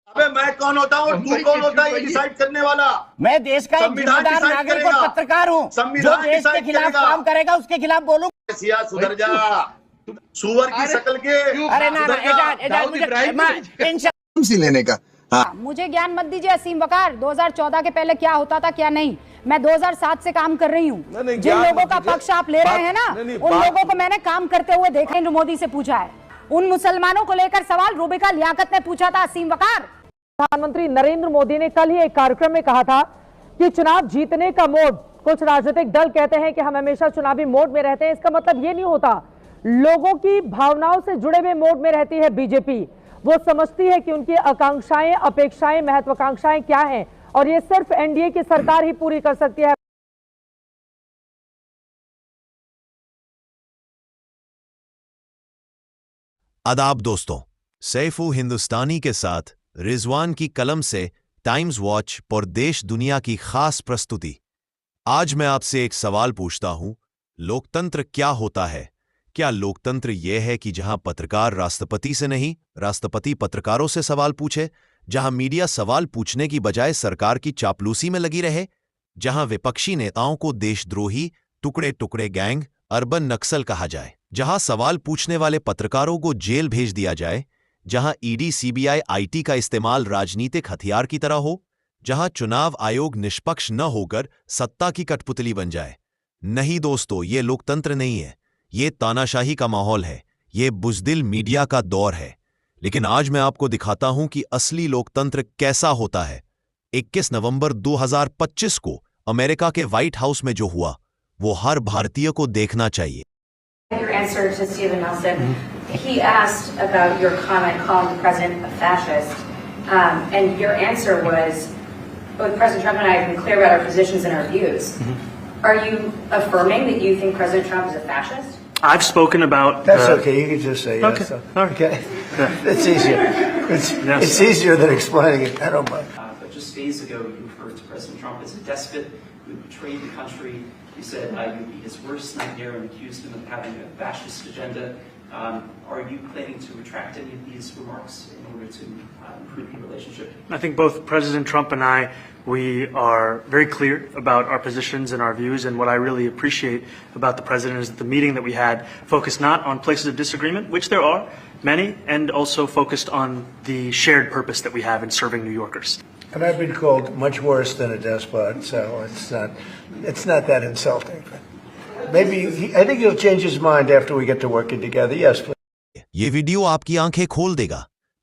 अबे मैं कौन होता हूँ, तू कौन होता है ये डिसाइड करने वाला? मैं देश का एक संविधान जिम्मेदार डिसाइड नागरिक और करेगा। पत्रकार हूँ। जो संविधान देश के डिसाइड खिलाफ करेगा। काम करेगा उसके खिलाफ बोलूं। सिया सुधर जा, सुअर की शक्ल के। अरे ना सुधर जा। एजाज मुझे सी लेने का। हाँ। मुझे ज्ञान मत दीजिए असीम वकार। 2014 के पहले क्या होता था क्या नहीं। मैं 2007 से काम कर रही हूँ। जिन लोगों का पक्ष आप ले रहे हैं ना, उन लोगों को मैंने काम करते हुए देखा। नरेंद्र मोदी से पूछा है। उन मुसलमानों को लेकर सवाल रूबिका लियाकत ने पूछा था असीम वकार। प्रधानमंत्री नरेंद्र मोदी ने कल ही एक कार्यक्रम में कहा था कि चुनाव जीतने का मोड, कुछ राजनीतिक दल कहते हैं कि हम हमेशा चुनावी मोड में रहते हैं। इसका मतलब ये नहीं होता। लोगों की भावनाओं से जुड़े हुए मोड में रहती है बीजेपी। वो समझती है कि उनकी आकांक्षाएं, अपेक्षाएं, महत्वाकांक्षाएं क्या हैं और ये सिर्फ एनडीए की सरकार ही पूरी कर सकती है। आदाब दोस्तों, सैफु हिंदुस्तानी के साथ रिजवान की कलम से टाइम्स वॉच पर देश दुनिया की खास प्रस्तुति। आज मैं आपसे एक सवाल पूछता हूं, लोकतंत्र क्या होता है? क्या लोकतंत्र यह है कि जहां पत्रकार राष्ट्रपति से नहीं, राष्ट्रपति पत्रकारों से सवाल पूछे? जहां मीडिया सवाल पूछने की बजाय सरकार की चापलूसी में लगी रहे? जहां विपक्षी नेताओं को देशद्रोही, टुकड़े टुकड़े गैंग, अर्बन नक्सल कहा जाए? जहां सवाल पूछने वाले पत्रकारों को जेल भेज दिया जाए? जहां ईडी, सीबीआई, आईटी का इस्तेमाल राजनीतिक हथियार की तरह हो? जहां चुनाव आयोग निष्पक्ष न होकर सत्ता की कठपुतली बन जाए? नहीं दोस्तों, ये लोकतंत्र नहीं है। ये तानाशाही का माहौल है। ये बुज़दिल मीडिया का दौर है। लेकिन आज मैं आपको दिखाता हूं कि असली लोकतंत्र कैसा होता है। 21 नवंबर 2025 को अमेरिका के व्हाइट हाउस में जो हुआ, वो हर भारतीय को देखना चाहिए। Your answer to Stephen Nelson, he asked about your comment calling the president a fascist, and your answer was, both President Trump and I have been clear about our positions and our views. Are you affirming that you think President Trump is a fascist? I've spoken about. That's okay. You can just say yes. Okay. All right. Okay. It's easier. Yes. It's easier than explaining it. I don't mind. But just days ago, you referred to President Trump as a despot who had betrayed the country. You said you would be his worst nightmare and accused him of having a fascist agenda. Are you planning to retract any of these remarks in order to improve the relationship? I think both President Trump and I, we are very clear about our positions and our views. And what I really appreciate about the president is that the meeting that we had focused not on places of disagreement, which there are many, and also focused on the shared purpose that we have in serving New Yorkers. And I've been called much worse than a despot, so it's not that insulting. Maybe I think he'll change his mind after we get to working together. Yes, please. ये video आपकी आंखें खोल देगा।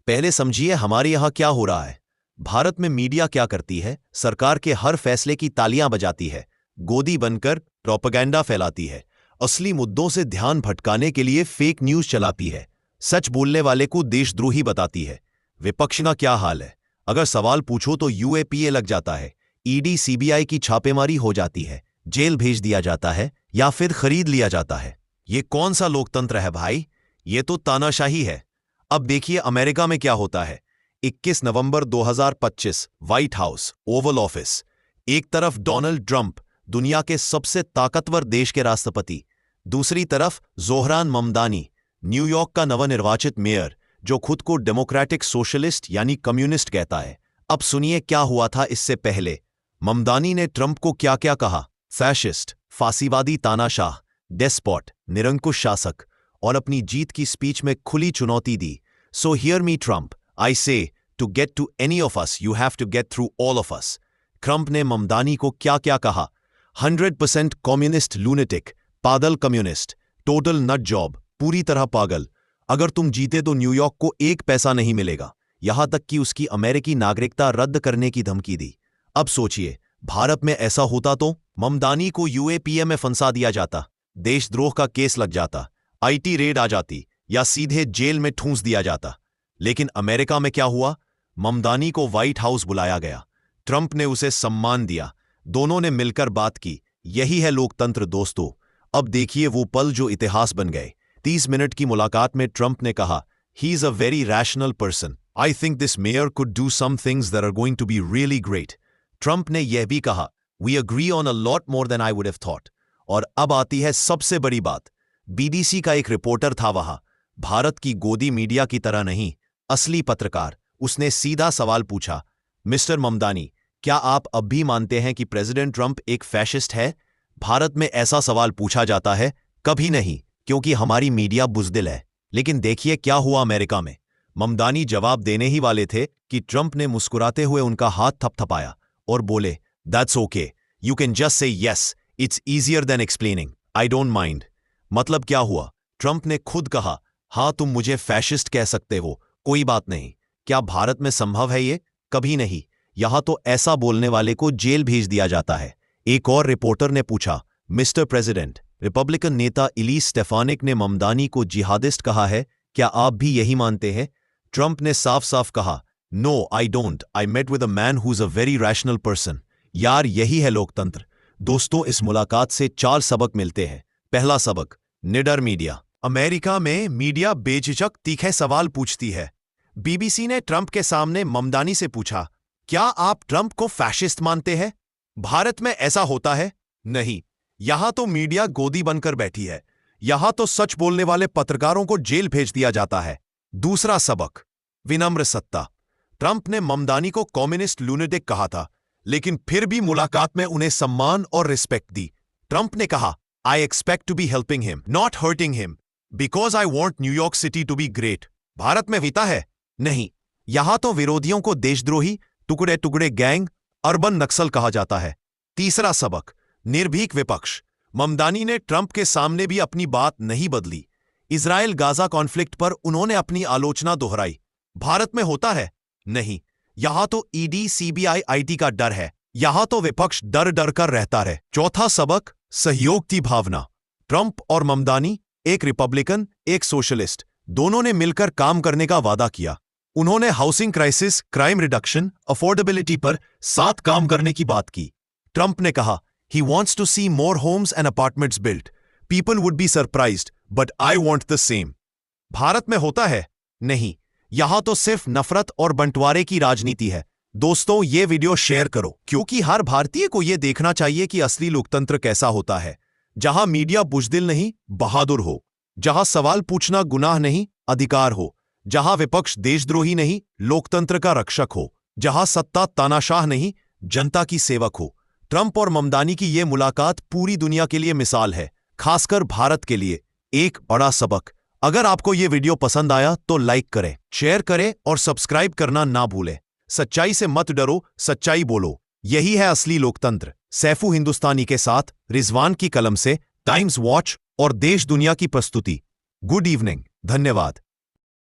पहले समझिए हमारे यहाँ क्या हो रहा है। भारत में मीडिया क्या करती है? सरकार के हर फैसले की तालियां बजाती है, गोदी बनकर प्रोपेगेंडा फैलाती है, असली मुद्दों से ध्यान भटकाने के लिए फेक न्यूज चलाती है, सच बोलने वाले को देशद्रोही बताती है। विपक्ष का क्या हाल है? अगर सवाल पूछो तो यूएपीए लग जाता है, ईडी, सीबीआई की छापेमारी हो जाती है, जेल भेज दिया जाता है या फिर खरीद लिया जाता है। ये कौन सा लोकतंत्र है भाई? ये तो तानाशाही है। अब देखिए अमेरिका में क्या होता है। 21 नवंबर 2025 व्हाइट हाउस, ओवल ऑफिस। एक तरफ डोनाल्ड ट्रंप, दुनिया के सबसे ताकतवर देश के राष्ट्रपति, दूसरी तरफ जोहरान ममदानी, न्यूयॉर्क का नवनिर्वाचित मेयर, जो खुद को डेमोक्रेटिक सोशलिस्ट यानी कम्युनिस्ट कहता है। अब सुनिए क्या हुआ था इससे पहले। ममदानी ने ट्रंप को क्या क्या कहा? फैशिस्ट, फांसीवादी, तानाशाह, डेस्पॉट, निरंकुश शासक, और अपनी जीत की स्पीच में खुली चुनौती दी। So hear me Trump, I say to get to any of us you have to get through all of us. Trump ने ममदानी को क्या क्या कहा? 100% कम्युनिस्ट, लूनेटिक, पागल कम्युनिस्ट, टोटल नट जॉब, पूरी तरह पागल। अगर तुम जीते तो न्यूयॉर्क को एक पैसा नहीं मिलेगा। यहां तक कि उसकी अमेरिकी नागरिकता रद्द करने की धमकी दी। अब सोचिए, भारत में ऐसा होता तो ममदानी को यूएपीए में फंसा दिया जाता, देशद्रोह का केस लग जाता, आईटी रेड आ जाती या सीधे जेल में ठूंस दिया जाता। लेकिन अमेरिका में क्या हुआ? ममदानी को व्हाइट हाउस बुलाया गया, ट्रंप ने उसे सम्मान दिया, दोनों ने मिलकर बात की। यही है लोकतंत्र दोस्तों। अब देखिए वो पल जो इतिहास बन गए। 30 मिनट की मुलाकात में ट्रंप ने कहा, he is a very rational person, I think this mayor could do some things that are going to be really great. Trump ने यह भी कहा, we agree on a lot more than I would have thought. और अब आती है सबसे बड़ी बात। बीबीसी का एक रिपोर्टर था वहां, भारत की गोदी मीडिया की तरह नहीं, असली पत्रकार, उसने सीधा सवाल पूछा, मिस्टर ममदानी, क्या आप अब भी मानते हैं कि प्रेसिडेंट ट्रंप एक फैशिस्ट है? भारत में ऐसा सवाल पूछा जाता है? कभी नहीं, क्योंकि हमारी मीडिया बुज़दिल है। लेकिन देखिए क्या हुआ अमेरिका में। ममदानी जवाब देने ही वाले थे कि ट्रंप ने मुस्कुराते हुए उनका हाथ थपथपाया और बोले, that's okay, you can just say yes, it's easier than explaining, I don't mind. मतलब क्या हुआ? ट्रंप ने खुद कहा, हाँ तुम मुझे फैशिस्ट कह सकते हो, कोई बात नहीं। क्या भारत में संभव है ये? कभी नहीं। यहां तो ऐसा बोलने वाले को जेल भेज दिया जाता है। एक और रिपोर्टर ने पूछा, मिस्टर प्रेसिडेंट, रिपब्लिकन नेता इलीस स्टेफानिक ने ममदानी को जिहादिस्ट कहा है, क्या आप भी यही मानते हैं? ट्रंप ने साफ साफ कहा, no I don't, I met with a man who is a very rational person. यार यही है लोकतंत्र। दोस्तों, इस मुलाकात से 4 सबक मिलते हैं। पहला सबक, निडर मीडिया। अमेरिका में मीडिया बेझिझक तीखे सवाल पूछती है। बीबीसी ने ट्रंप के सामने ममदानी से पूछा, क्या आप ट्रंप को फैशिस्ट मानते हैं? भारत में ऐसा होता है? नहीं। यहां तो मीडिया गोदी बनकर बैठी है। यहां तो सच बोलने वाले पत्रकारों को जेल भेज दिया जाता है। दूसरा सबक, विनम्र सत्ता। ट्रंप ने ममदानी को कम्युनिस्ट लूनेटिक कहा था, लेकिन फिर भी मुलाकात में उन्हें सम्मान और रिस्पेक्ट दी। ट्रंप ने कहा, I expect to be helping him, not hurting him, because I want New York city to be great. Bharat में होता है? नहीं। यहां तो विरोधियों को देशद्रोही, टुकड़े टुकड़े गैंग, अर्बन नक्सल कहा जाता है। तीसरा सबक, निर्भीक विपक्ष। ममदानी ने ट्रंप के सामने भी अपनी बात नहीं बदली। इजराइल गाजा कॉन्फ्लिक्ट पर उन्होंने अपनी आलोचना दोहराई। भारत में होता है? नहीं। यहां तो ईडी, सीबीआई, आईटी का डर है। यहां तो विपक्ष डर डर कर रहता है। चौथा सबक, सहयोग की भावना। ट्रंप और ममदानी, एक रिपब्लिकन, एक सोशलिस्ट, दोनों ने मिलकर काम करने का वादा किया। उन्होंने housing crisis, crime reduction, affordability पर साथ काम करने की बात की। ट्रंप ने कहा, he wants to see more homes and apartments built. People would be surprised, but I want the same. Bharat में होता है? नहीं। यहां तो सिर्फ नफरत और बंटवारे की राजनीति है। दोस्तों, ये वीडियो शेयर करो, क्योंकि हर भारतीय को यह देखना चाहिए कि असली लोकतंत्र कैसा होता है। जहां मीडिया बुज़दिल नहीं, बहादुर हो। जहां सवाल पूछना गुनाह नहीं, अधिकार हो। जहां विपक्ष देशद्रोही नहीं, लोकतंत्र का रक्षक हो। जहां सत्ता तानाशाह नहीं, जनता की सेवक हो। ट्रंप और ममदानी की यह मुलाकात पूरी दुनिया के लिए मिसाल है, खासकर भारत के लिए एक बड़ा सबक। अगर आपको यह वीडियो पसंद आया तो लाइक करें, शेयर करें और सब्सक्राइब करना ना भूलें। सच्चाई से मत डरो, सच्चाई बोलो। यही है असली लोकतंत्र। सैफू हिंदुस्तानी के साथ रिजवान की कलम से टाइम्स वॉच और देश दुनिया की प्रस्तुति। गुड इवनिंग, धन्यवाद।